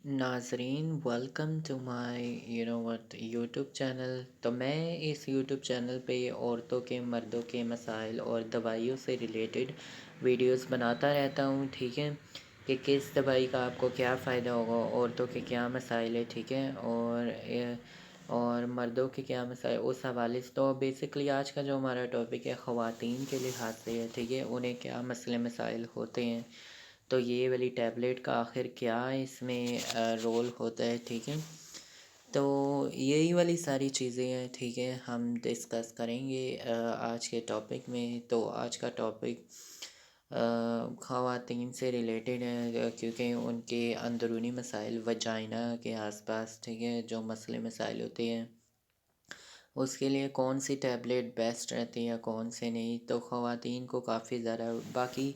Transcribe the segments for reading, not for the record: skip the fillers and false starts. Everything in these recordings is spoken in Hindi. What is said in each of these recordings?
नाजरीन, welcome to my YouTube channel. तो मैं इस यूट्यूब चैनल पे औरतों के मर्दों के मसाइल और दवाइयों से रिलेटेड वीडियोस बनाता रहता हूँ। ठीक है, कि किस दवाई का आपको क्या फ़ायदा होगा, औरतों के क्या मसाइल है। ठीक है, और मर्दों के क्या मसाइल, उस हवाले से। तो बेसिकली आज का जो हमारा टॉपिक है ख़वातीन के लिहाज से है। ठीक है, उन्हें क्या मसले मसाइल होते हैं, तो ये वाली टैबलेट का आखिर क्या इसमें रोल होता है। ठीक है, तो यही वाली सारी चीज़ें हैं। ठीक है, हम डिस्कस करेंगे आज के टॉपिक में। तो आज का टॉपिक ख़वातीन से रिलेटेड है, क्योंकि उनके अंदरूनी मसाइल वजाइना के आसपास। ठीक है, जो मसले मसाइल होते हैं उसके लिए कौन सी टैबलेट बेस्ट रहती है, कौन से नहीं। तो ख़वातीन को काफ़ी ज़्यादा, बाकी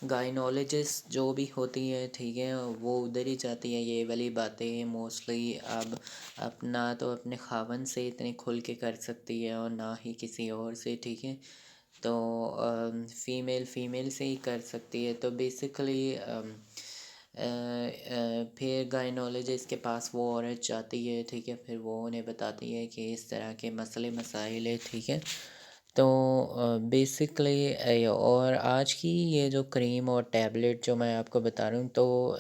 गायनोलॉजिस्ट जो भी होती है, ठीक है, वो उधर ही जाती है। ये वाली बातें मोस्टली अब अपना तो अपने खावन से इतने खुल के कर सकती है और ना ही किसी और से। ठीक है, तो फ़ीमेल फ़ीमेल से ही कर सकती है। तो बेसिकली फिर गायनोलॉजिस्ट के पास वो औरत जाती है। ठीक है, फिर वो उन्हें बताती है कि इस तरह के मसले मसाइल है। ठीक है, तो बेसिकली और आज की ये जो क्रीम और टैबलेट जो मैं आपको बता रहा हूँ, तो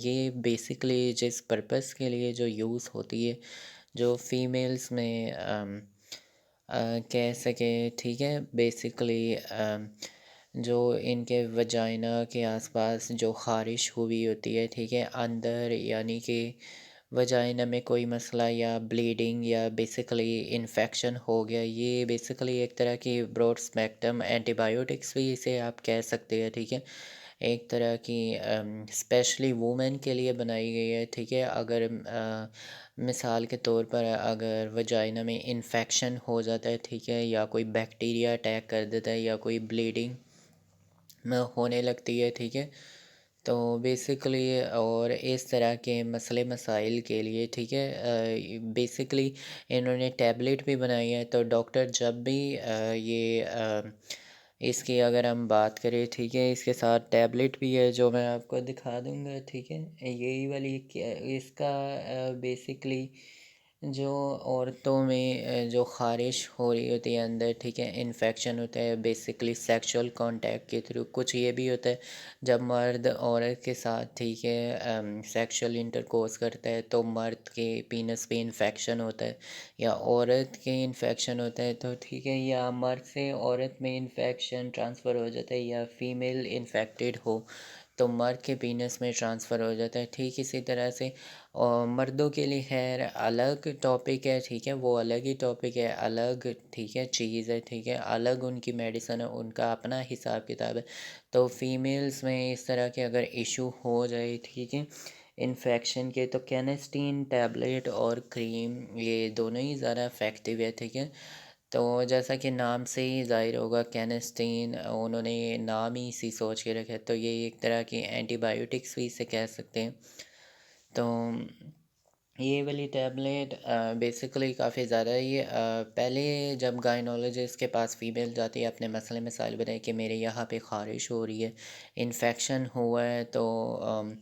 ये बेसिकली जिस पर्पस के लिए जो यूज़ होती है, जो फीमेल्स में कह सके। ठीक है, बेसिकली जो इनके वजाइना के आसपास जो ख़ारिश हुई होती है, ठीक है, अंदर, यानी कि वजाइना में कोई मसला या ब्लीडिंग या बेसिकली इन्फेक्शन हो गया, ये बेसिकली एक तरह की ब्रॉड स्पेक्ट्रम एंटीबायोटिक्स भी इसे आप कह सकते हैं। ठीक है, एक तरह की स्पेशली वुमेन के लिए बनाई गई है। ठीक है, अगर मिसाल के तौर पर अगर वजाइना में इन्फेक्शन हो जाता है, ठीक है, या कोई बैक्टीरिया अटैक कर देता है या कोई ब्लीडिंग होने लगती है। ठीक है, तो बेसिकली और इस तरह के मसले मसाइल के लिए, ठीक है, बेसिकली इन्होंने टैबलेट भी बनाई है। तो डॉक्टर जब भी इसकी अगर हम बात करें, ठीक है, इसके साथ टैबलेट भी है जो मैं आपको दिखा दूंगा। ठीक है, यही वाली इसका बेसिकली जो औरतों में जो ख़ारिश हो रही होती है अंदर, ठीक है, इन्फेक्शन होता है बेसिकली सेक्सुअल कांटेक्ट के थ्रू। कुछ ये भी होता है जब मर्द औरत के साथ, ठीक है, सेक्सुअल इंटरकोर्स करता है, तो मर्द के पीनस पे इन्फेक्शन होता है या औरत के इन्फेक्शन होता है। तो ठीक है, या मर्द से औरत में इन्फेक्शन ट्रांसफ़र हो जाता है, या फीमेल इन्फेक्टेड हो तो मर्द के पीनस में ट्रांसफ़र हो जाता है। ठीक इसी तरह से और मर्दों के लिए खैर अलग टॉपिक है। ठीक है, वो अलग ही टॉपिक है, अलग, ठीक है, चीज़ है। ठीक है, अलग उनकी मेडिसिन है, उनका अपना हिसाब किताब है। तो फीमेल्स में इस तरह के अगर इशू हो जाए, ठीक है, इन्फेक्शन के, तो कैनेस्टीन टैबलेट और क्रीम ये दोनों ही ज़्यादा इफ़ेक्टिव है। ठीक है, तो जैसा कि नाम से ही ज़ाहिर होगा, कैनेस्टीन उन्होंने नाम ही इसी सोच के रखा है। तो ये एक तरह की एंटीबायोटिक्स भी इसे कह सकते हैं। तो ये वाली टैबलेट बेसिकली काफ़ी ज़्यादा ये पहले जब गायनोलॉजिस्ट के पास फ़ीमेल जाती है अपने मसले मसाइल बताए कि मेरे यहाँ पे ख़ारिश हो रही है, इन्फेक्शन हुआ है, तो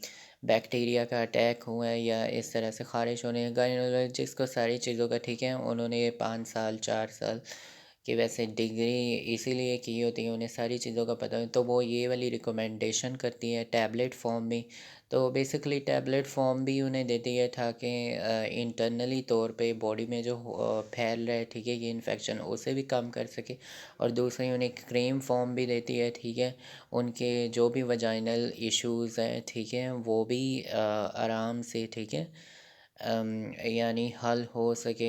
बैक्टीरिया का अटैक हुआ है, या इस तरह से ख़ारिश होने है, गायनोलॉजिस्ट को सारी चीज़ों का, ठीक है, उन्होंने 5 साल 4 साल की वैसे डिग्री इसीलिए की होती है, उन्हें सारी चीज़ों का पता है। तो वो ये वाली रिकमेंडेशन करती है टैबलेट फॉर्म में। तो बेसिकली टैबलेट फॉर्म भी उन्हें देती है ताकि इंटरनली तौर पे बॉडी में जो फैल रहा है, ठीक है, ये इन्फेक्शन, उसे भी कम कर सके। और दूसरी उन्हें क्रीम फॉर्म भी देती है, ठीक है, उनके जो भी वजाइनल इश्यूज़ हैं, ठीक है, वो भी आराम से, ठीक है, यानी हल हो सके,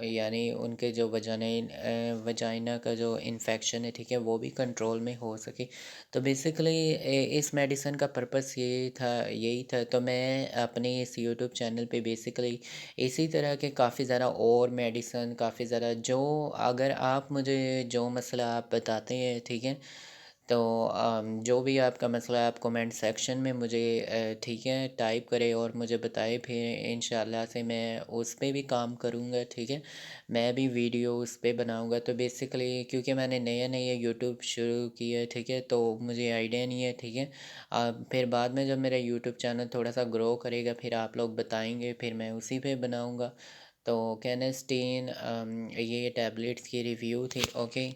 यानी उनके जो वजाइना का जो इन्फेक्शन है, ठीक है, वो भी कंट्रोल में हो सके। तो बेसिकली इस मेडिसिन का पर्पस यही था। तो मैं अपने इस यूट्यूब चैनल पे बेसिकली इसी तरह के काफ़ी ज़्यादा और मेडिसिन, काफ़ी ज़्यादा जो, अगर आप मुझे जो मसला आप बताते हैं, ठीक है, तो जो भी आपका मसला है आप कमेंट सेक्शन में मुझे ठीक है टाइप करें और मुझे बताएं, फिर इंशाल्लाह से मैं उस पे भी काम करूँगा। ठीक है, मैं भी वीडियो उस पे बनाऊँगा। तो बेसिकली क्योंकि मैंने नया नया यूट्यूब शुरू किया है, ठीक है, तो मुझे आइडिया नहीं है। ठीक है, फिर बाद में जब मेरा यूट्यूब चैनल थोड़ा सा ग्रो करेगा फिर आप लोग बताएंगे, फिर मैं उसी पे बनाऊँगा। तो कैनेस्टीन ये टैबलेट्स की रिव्यू थी। ओके।